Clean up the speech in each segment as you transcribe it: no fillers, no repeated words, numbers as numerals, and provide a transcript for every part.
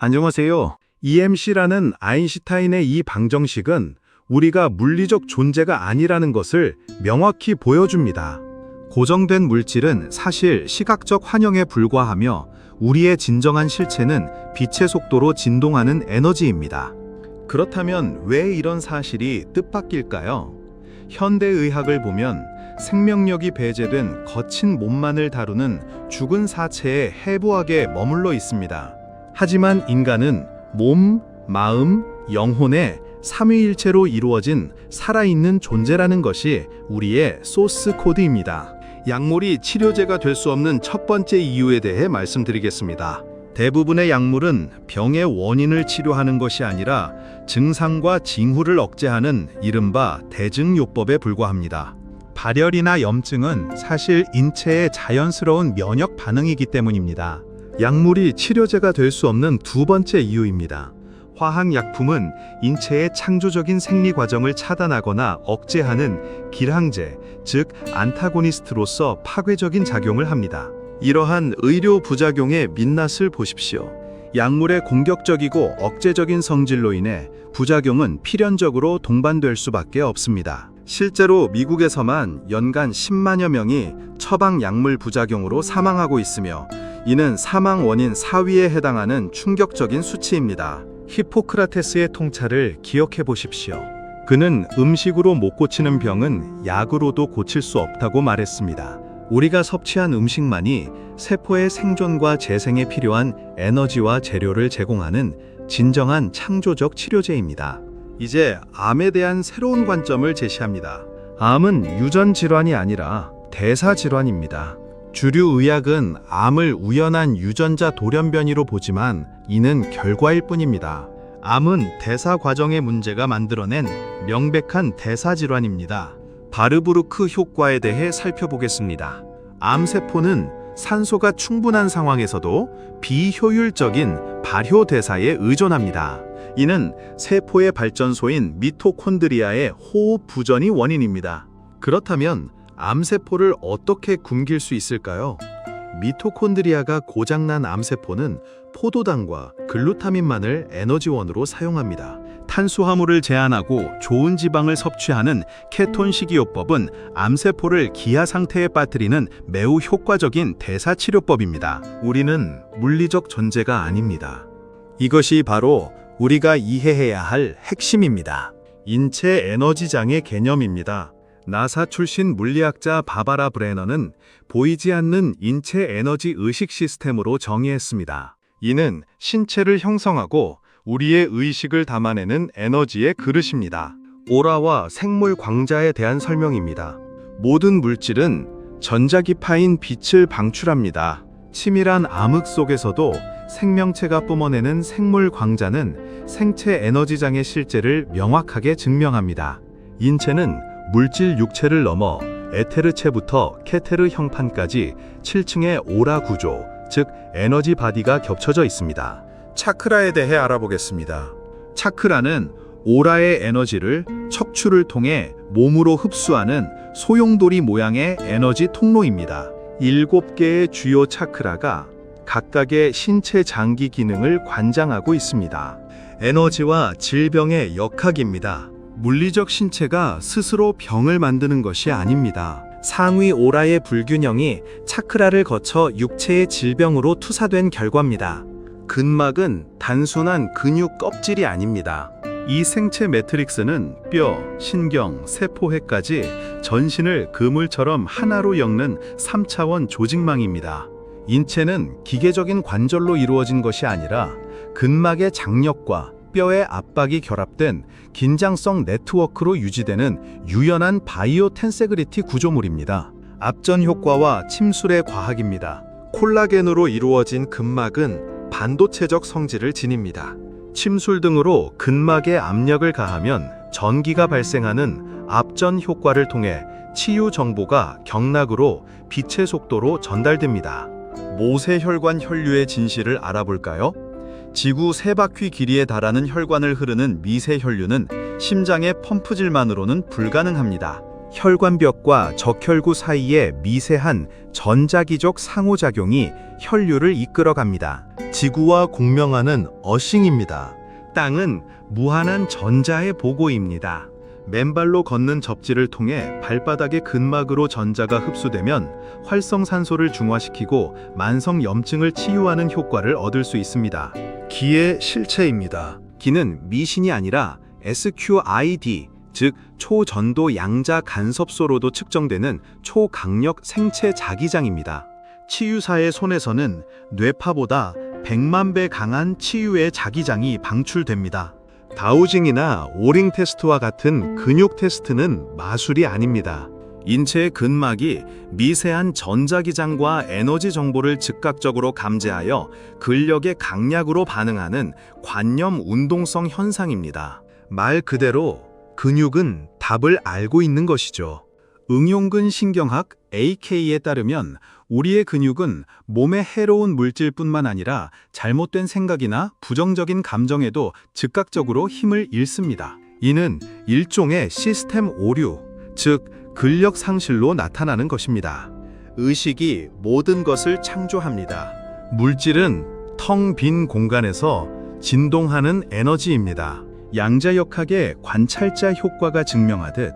안녕하세요. EMC라는 아인슈타인의 이 방정식은 우리가 물리적 존재가 아니라는 것을 명확히 보여줍니다. 고정된 물질은 사실 시각적 환영에 불과하며 우리의 진정한 실체는 빛의 속도로 진동하는 에너지입니다. 그렇다면 왜 이런 사실이 뜻밖일까요? 현대의학을 보면 생명력이 배제된 거친 몸만을 다루는 죽은 사체의 해부학에 머물러 있습니다. 하지만 인간은 몸, 마음, 영혼의 삼위일체로 이루어진 살아있는 존재라는 것이 우리의 소스 코드입니다. 약물이 치료제가 될 수 없는 첫 번째 이유에 대해 말씀드리겠습니다. 대부분의 약물은 병의 원인을 치료하는 것이 아니라 증상과 징후를 억제하는 이른바 대증요법에 불과합니다. 발열이나 염증은 사실 인체의 자연스러운 면역 반응이기 때문입니다. 약물이 치료제가 될 수 없는 두 번째 이유입니다. 화학약품은 인체의 창조적인 생리 과정을 차단하거나 억제하는 길항제, 즉 안타고니스트로서 파괴적인 작용을 합니다. 이러한 의료 부작용의 민낯을 보십시오. 약물의 공격적이고 억제적인 성질로 인해 부작용은 필연적으로 동반될 수밖에 없습니다. 실제로 미국에서만 연간 10만여 명이 처방 약물 부작용으로 사망하고 있으며 이는 사망 원인 4위에 해당하는 충격적인 수치입니다. 히포크라테스의 통찰을 기억해 보십시오. 그는 음식으로 못 고치는 병은 약으로도 고칠 수 없다고 말했습니다. 우리가 섭취한 음식만이 세포의 생존과 재생에 필요한 에너지와 재료를 제공하는 진정한 창조적 치료제입니다. 이제 암에 대한 새로운 관점을 제시합니다. 암은 유전 질환이 아니라 대사 질환입니다. 주류 의학은 암을 우연한 유전자 돌연변이로 보지만 이는 결과일 뿐입니다. 암은 대사 과정의 문제가 만들어낸 명백한 대사 질환입니다. 바르부르크 효과에 대해 살펴보겠습니다. 암세포는 산소가 충분한 상황에서도 비효율적인 발효 대사에 의존합니다. 이는 세포의 발전소인 미토콘드리아의 호흡 부전이 원인입니다. 그렇다면 암세포를 어떻게 굶길 수 있을까요? 미토콘드리아가 고장난 암세포는 포도당과 글루타민만을 에너지원으로 사용합니다. 탄수화물을 제한하고 좋은 지방을 섭취하는 케톤 식이요법은 암세포를 기하 상태에 빠뜨리는 매우 효과적인 대사치료법입니다. 우리는 물리적 존재가 아닙니다. 이것이 바로 우리가 이해해야 할 핵심입니다. 인체 에너지장의 개념입니다. 나사 출신 물리학자 바바라 브레너는 보이지 않는 인체 에너지 의식 시스템으로 정의했습니다. 이는 신체를 형성하고 우리의 의식을 담아내는 에너지의 그릇입니다. 오라와 생물 광자에 대한 설명입니다. 모든 물질은 전자기파인 빛을 방출합니다. 치밀한 암흑 속에서도 생명체가 뿜어내는 생물 광자는 생체 에너지장의 실제를 명확하게 증명합니다. 인체는 물질 육체를 넘어 에테르체부터 케테르 형판까지 7층의 오라 구조, 즉 에너지 바디가 겹쳐져 있습니다. 차크라에 대해 알아보겠습니다. 차크라는 오라의 에너지를 척추를 통해 몸으로 흡수하는 소용돌이 모양의 에너지 통로입니다. 7개의 주요 차크라가 각각의 신체 장기 기능을 관장하고 있습니다. 에너지와 질병의 역학입니다. 물리적 신체가 스스로 병을 만드는 것이 아닙니다. 상위 오라의 불균형이 차크라를 거쳐 육체의 질병으로 투사된 결과입니다. 근막은 단순한 근육 껍질이 아닙니다. 이 생체 매트릭스는 뼈, 신경, 세포회까지 전신을 그물처럼 하나로 엮는 3차원 조직망입니다. 인체는 기계적인 관절로 이루어진 것이 아니라 근막의 장력과 뼈의 압박이 결합된 긴장성 네트워크로 유지되는 유연한 바이오 텐세그리티 구조물입니다. 압전 효과와 침술의 과학입니다. 콜라겐으로 이루어진 근막은 반도체적 성질을 지닙니다. 침술 등으로 근막에 압력을 가하면 전기가 발생하는 압전 효과를 통해 치유 정보가 경락으로 빛의 속도로 전달됩니다. 모세혈관 혈류의 진실을 알아볼까요? 지구 3바퀴 길이에 달하는 혈관을 흐르는 미세혈류는 심장의 펌프질만으로는 불가능합니다. 혈관벽과 적혈구 사이의 미세한 전자기적 상호작용이 혈류를 이끌어갑니다. 지구와 공명하는 어싱입니다. 땅은 무한한 전자의 보고입니다. 맨발로 걷는 접지를 통해 발바닥의 근막으로 전자가 흡수되면 활성산소를 중화시키고 만성 염증을 치유하는 효과를 얻을 수 있습니다. 기의 실체입니다. 기는 미신이 아니라 SQID, 즉 초전도 양자 간섭소로도 측정되는 초강력 생체 자기장입니다. 치유사의 손에서는 뇌파보다 100만 배 강한 치유의 자기장이 방출됩니다. 다우징이나 오링 테스트와 같은 근육 테스트는 마술이 아닙니다. 인체의 근막이 미세한 전자기장과 에너지 정보를 즉각적으로 감지하여 근력의 강약으로 반응하는 관념 운동성 현상입니다. 말 그대로 근육은 답을 알고 있는 것이죠. 응용근 신경학 AK에 따르면 우리의 근육은 몸에 해로운 물질뿐만 아니라 잘못된 생각이나 부정적인 감정에도 즉각적으로 힘을 잃습니다. 이는 일종의 시스템 오류, 즉 근력 상실로 나타나는 것입니다. 의식이 모든 것을 창조합니다. 물질은 텅 빈 공간에서 진동하는 에너지입니다. 양자역학의 관찰자 효과가 증명하듯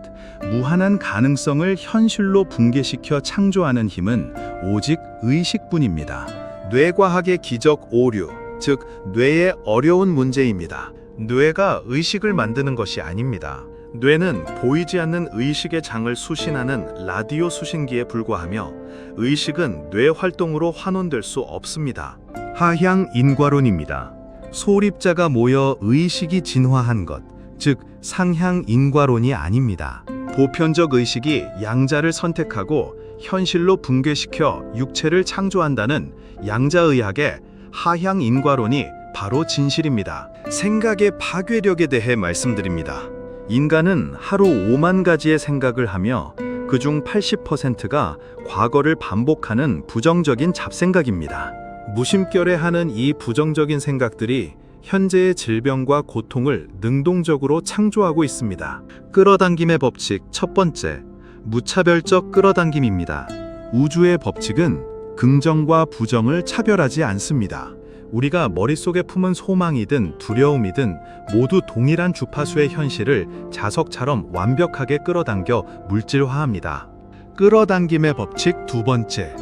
무한한 가능성을 현실로 붕괴시켜 창조하는 힘은 오직 의식뿐입니다. 뇌과학의 기적 오류, 즉 뇌의 어려운 문제입니다. 뇌가 의식을 만드는 것이 아닙니다. 뇌는 보이지 않는 의식의 장을 수신하는 라디오 수신기에 불과하며 의식은 뇌 활동으로 환원될 수 없습니다. 하향 인과론입니다. 소립자가 모여 의식이 진화한 것, 즉 상향 인과론이 아닙니다. 보편적 의식이 양자를 선택하고 현실로 붕괴시켜 육체를 창조한다는 양자의학의 하향 인과론이 바로 진실입니다. 생각의 파괴력에 대해 말씀드립니다. 인간은 하루 5만 가지의 생각을 하며 그중 80%가 과거를 반복하는 부정적인 잡생각입니다. 무심결에하는 이 부정적인 생각들이 현재의 질병과 고통을 능동적으로 창조하고 있습니다. 끌어당김의 법칙 첫 번째, 무차별적 끌어당김입니다. 우주의 법칙은 긍정과 부정을 차별하지 않습니다. 우리가 머릿속에 품은 소망이든 두려움이든 모두 동일한 주파수의 현실을 자석처럼 완벽하게 끌어당겨 물질화합니다. 끌어당김의 법칙 두 번째,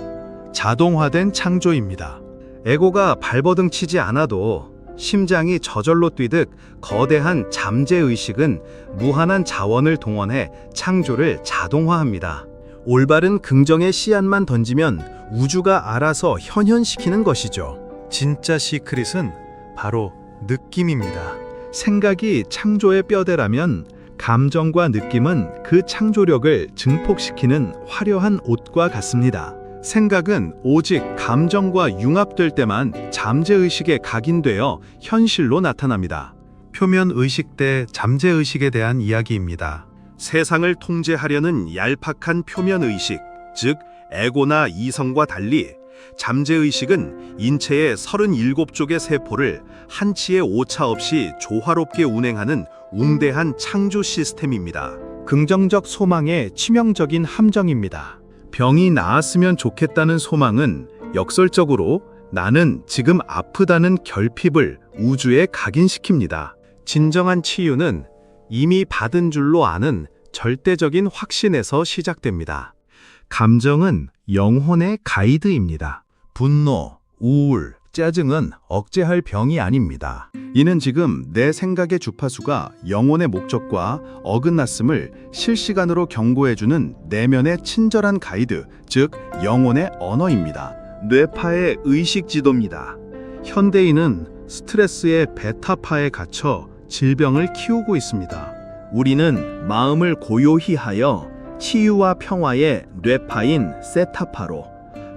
자동화된 창조입니다. 에고가 발버둥 치지 않아도 심장이 저절로 뛰듯 거대한 잠재의식은 무한한 자원을 동원해 창조를 자동화합니다. 올바른 긍정의 씨앗만 던지면 우주가 알아서 현현시키는 것이죠. 진짜 시크릿은 바로 느낌입니다. 생각이 창조의 뼈대라면 감정과 느낌은 그 창조력을 증폭시키는 화려한 옷과 같습니다. 생각은 오직 감정과 융합될 때만 잠재의식에 각인되어 현실로 나타납니다. 표면의식 대 잠재의식에 대한 이야기입니다. 세상을 통제하려는 얄팍한 표면의식, 즉 에고나 이성과 달리 잠재의식은 인체의 37쪽의 세포를 한치의 오차 없이 조화롭게 운행하는 웅대한 창조 시스템입니다. 긍정적 소망의 치명적인 함정입니다. 병이 나았으면 좋겠다는 소망은 역설적으로 나는 지금 아프다는 결핍을 우주에 각인시킵니다. 진정한 치유는 이미 받은 줄로 아는 절대적인 확신에서 시작됩니다. 감정은 영혼의 가이드입니다. 분노, 우울, 짜증은 억제할 병이 아닙니다. 이는 지금 내 생각의 주파수가 영혼의 목적과 어긋났음을 실시간으로 경고해주는 내면의 친절한 가이드, 즉 영혼의 언어입니다. 뇌파의 의식 지도입니다. 현대인은 스트레스의 베타파에 갇혀 질병을 키우고 있습니다. 우리는 마음을 고요히 하여 치유와 평화의 뇌파인 세타파로,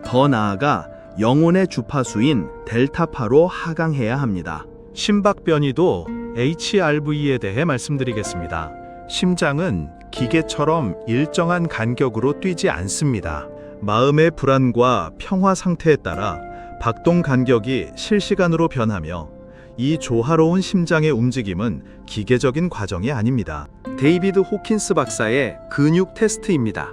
더 나아가 영혼의 주파수인 델타파로 하강해야 합니다. 심박변이도 HRV에 대해 말씀드리겠습니다. 심장은 기계처럼 일정한 간격으로 뛰지 않습니다. 마음의 불안과 평화 상태에 따라 박동 간격이 실시간으로 변하며 이 조화로운 심장의 움직임은 기계적인 과정이 아닙니다. 데이비드 호킨스 박사의 근육 테스트입니다.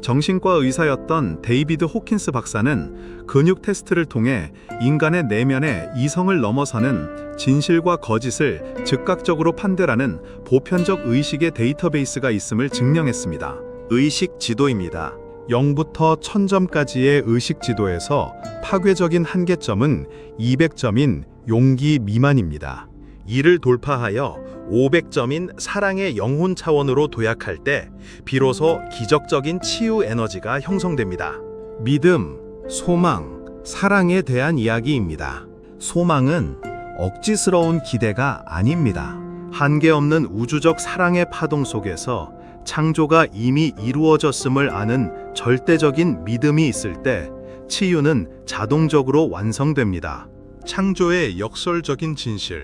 정신과 의사였던 데이비드 호킨스 박사는 근육 테스트를 통해 인간의 내면에 이성을 넘어서는 진실과 거짓을 즉각적으로 판별하는 보편적 의식의 데이터베이스가 있음을 증명했습니다. 의식 지도입니다. 0부터 1000점까지의 의식 지도에서 파괴적인 한계점은 200점인 용기 미만입니다. 이를 돌파하여 500점인 사랑의 영혼 차원으로 도약할 때 비로소 기적적인 치유 에너지가 형성됩니다. 믿음, 소망, 사랑에 대한 이야기입니다. 소망은 억지스러운 기대가 아닙니다. 한계 없는 우주적 사랑의 파동 속에서 창조가 이미 이루어졌음을 아는 절대적인 믿음이 있을 때 치유는 자동적으로 완성됩니다. 창조의 역설적인 진실,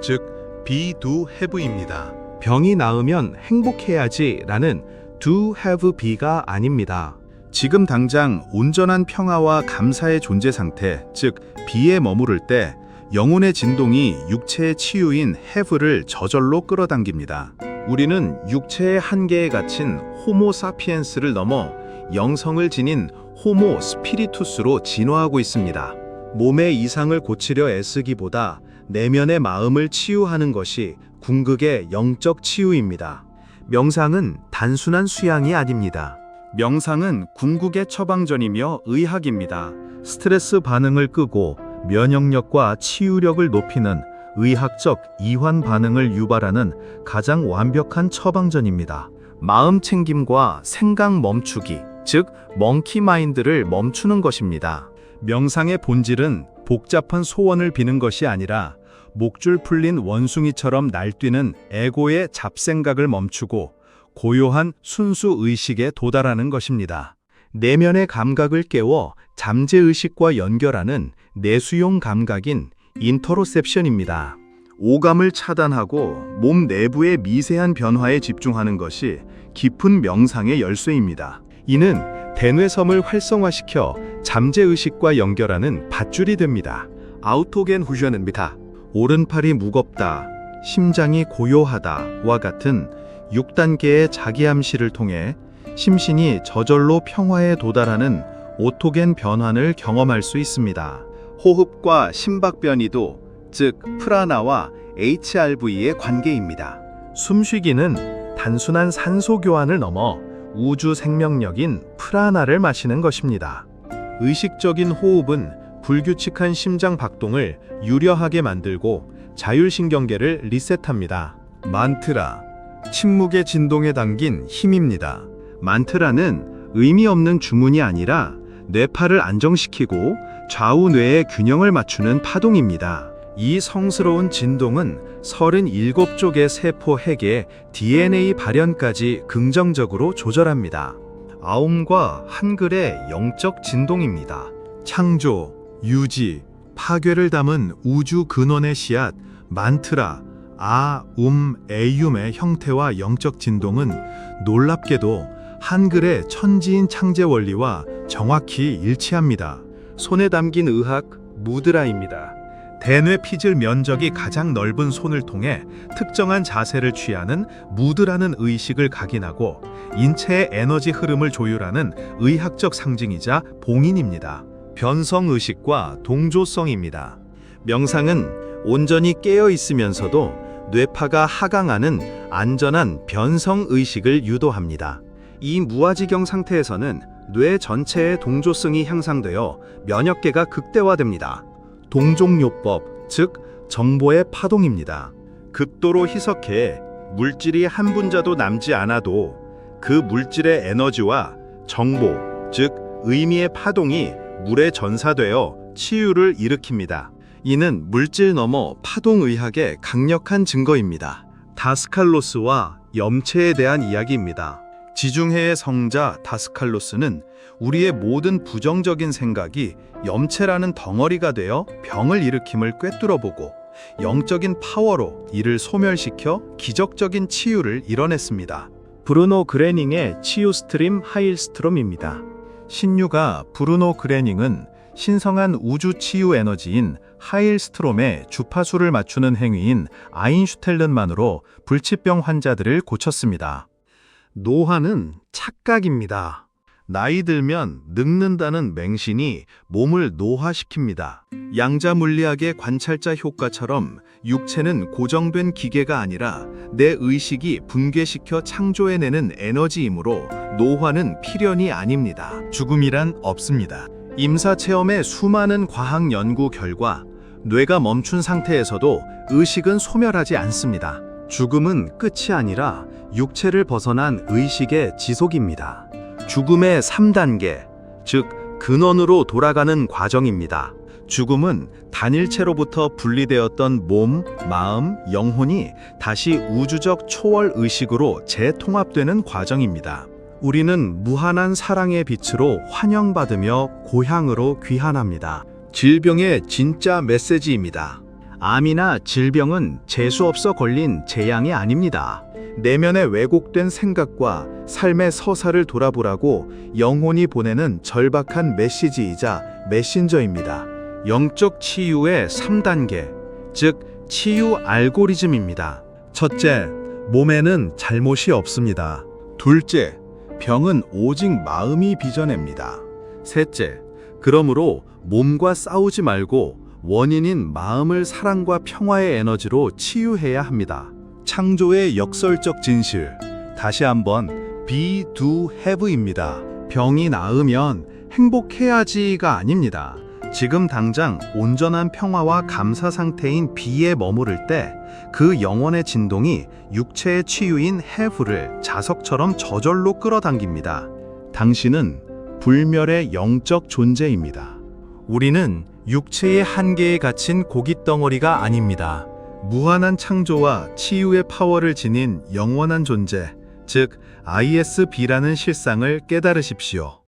즉 be do have입니다. 병이 나으면 행복해야지 라는 do have be가 아닙니다. 지금 당장 온전한 평화와 감사의 존재 상태, 즉 be에 머무를 때 영혼의 진동이 육체의 치유인 have를 저절로 끌어당깁니다. 우리는 육체의 한계에 갇힌 호모 사피엔스를 넘어 영성을 지닌 호모 스피리투스로 진화하고 있습니다. 몸의 이상을 고치려 애쓰기보다 내면의 마음을 치유하는 것이 궁극의 영적 치유입니다. 명상은 단순한 수양이 아닙니다. 명상은 궁극의 처방전이며 의학입니다. 스트레스 반응을 끄고 면역력과 치유력을 높이는 의학적 이환 반응을 유발하는 가장 완벽한 처방전입니다. 마음 챙김과 생각 멈추기, 즉 멍키 마인드를 멈추는 것입니다. 명상의 본질은 복잡한 소원을 비는 것이 아니라 목줄 풀린 원숭이처럼 날뛰는 에고의 잡생각을 멈추고 고요한 순수 의식에 도달하는 것입니다. 내면의 감각을 깨워 잠재의식과 연결하는 내수용 감각인 인터로셉션입니다. 오감을 차단하고 몸 내부의 미세한 변화에 집중하는 것이 깊은 명상의 열쇠입니다. 이는 대뇌섬을 활성화시켜 잠재의식과 연결하는 밧줄이 됩니다. 아우토겐 후션입니다. 오른팔이 무겁다, 심장이 고요하다와 같은 6단계의 자기암시를 통해 심신이 저절로 평화에 도달하는 오토겐 변환을 경험할 수 있습니다. 호흡과 심박변이도, 즉 프라나와 HRV의 관계입니다. 숨쉬기는 단순한 산소 교환을 넘어 우주 생명력인 프라나를 마시는 것입니다. 의식적인 호흡은 불규칙한 심장 박동을 유려하게 만들고 자율신경계를 리셋합니다. 만트라, 침묵의 진동에 담긴 힘입니다. 만트라는 의미 없는 주문이 아니라 뇌파를 안정시키고 좌우 뇌의 균형을 맞추는 파동입니다. 이 성스러운 진동은 37쪽의 세포 핵의 DNA 발현까지 긍정적으로 조절합니다. 아움과 한글의 영적 진동입니다. 창조, 유지, 파괴를 담은 우주 근원의 씨앗, 만트라, 에욤의 형태와 영적 진동은 놀랍게도 한글의 천지인 창제 원리와 정확히 일치합니다. 손에 담긴 의학, 무드라입니다. 대뇌 피질 면적이 가장 넓은 손을 통해 특정한 자세를 취하는 무드라는 의식을 각인하고 인체의 에너지 흐름을 조율하는 의학적 상징이자 봉인입니다. 변성의식과 동조성입니다. 명상은 온전히 깨어 있으면서도 뇌파가 하강하는 안전한 변성의식을 유도합니다. 이 무아지경 상태에서는 뇌 전체의 동조성이 향상되어 면역계가 극대화됩니다. 동종요법, 즉 정보의 파동입니다. 극도로 희석해 물질이 한 분자도 남지 않아도 그 물질의 에너지와 정보, 즉 의미의 파동이 물에 전사되어 치유를 일으킵니다. 이는 물질 넘어 파동의학의 강력한 증거입니다. 다스칼로스와 염체에 대한 이야기입니다. 지중해의 성자 다스칼로스는 우리의 모든 부정적인 생각이 염체라는 덩어리가 되어 병을 일으킴을 꿰뚫어보고 영적인 파워로 이를 소멸시켜 기적적인 치유를 이뤄냈습니다. 브루노 그레닝의 치유 스트림 하일스트롬입니다. 신유가 브루노 그레닝은 신성한 우주 치유 에너지인 하일스트롬의 주파수를 맞추는 행위인 아인슈텔른만으로 불치병 환자들을 고쳤습니다. 노화는 착각입니다. 나이 들면 늙는다는 맹신이 몸을 노화시킵니다. 양자 물리학의 관찰자 효과처럼 육체는 고정된 기계가 아니라 내 의식이 분괴시켜 창조해내는 에너지이므로 노화는 필연이 아닙니다. 죽음이란 없습니다. 임사체험의 수많은 과학 연구 결과 뇌가 멈춘 상태에서도 의식은 소멸하지 않습니다. 죽음은 끝이 아니라 육체를 벗어난 의식의 지속입니다. 죽음의 3단계, 즉 근원으로 돌아가는 과정입니다. 죽음은 단일체로부터 분리되었던 몸, 마음, 영혼이 다시 우주적 초월 의식으로 재통합되는 과정입니다. 우리는 무한한 사랑의 빛으로 환영받으며 고향으로 귀환합니다. 질병의 진짜 메시지입니다. 암이나 질병은 재수없어 걸린 재앙이 아닙니다. 내면의 왜곡된 생각과 삶의 서사를 돌아보라고 영혼이 보내는 절박한 메시지이자 메신저입니다. 영적 치유의 3단계, 즉 치유 알고리즘입니다. 첫째, 몸에는 잘못이 없습니다. 둘째, 병은 오직 마음이 빚어냅니다. 셋째, 그러므로 몸과 싸우지 말고 원인인 마음을 사랑과 평화의 에너지로 치유해야 합니다. 창조의 역설적 진실, 다시 한번 be, do, have입니다. 병이 나으면 행복해야지가 아닙니다. 지금 당장 온전한 평화와 감사 상태인 be에 머무를 때 그 영혼의 진동이 육체의 치유인 have를 자석처럼 저절로 끌어당깁니다. 당신은 불멸의 영적 존재입니다. 우리는 육체의 한계에 갇힌 고깃덩어리가 아닙니다. 무한한 창조와 치유의 파워를 지닌 영원한 존재, 즉 ISB라는 실상을 깨달으십시오.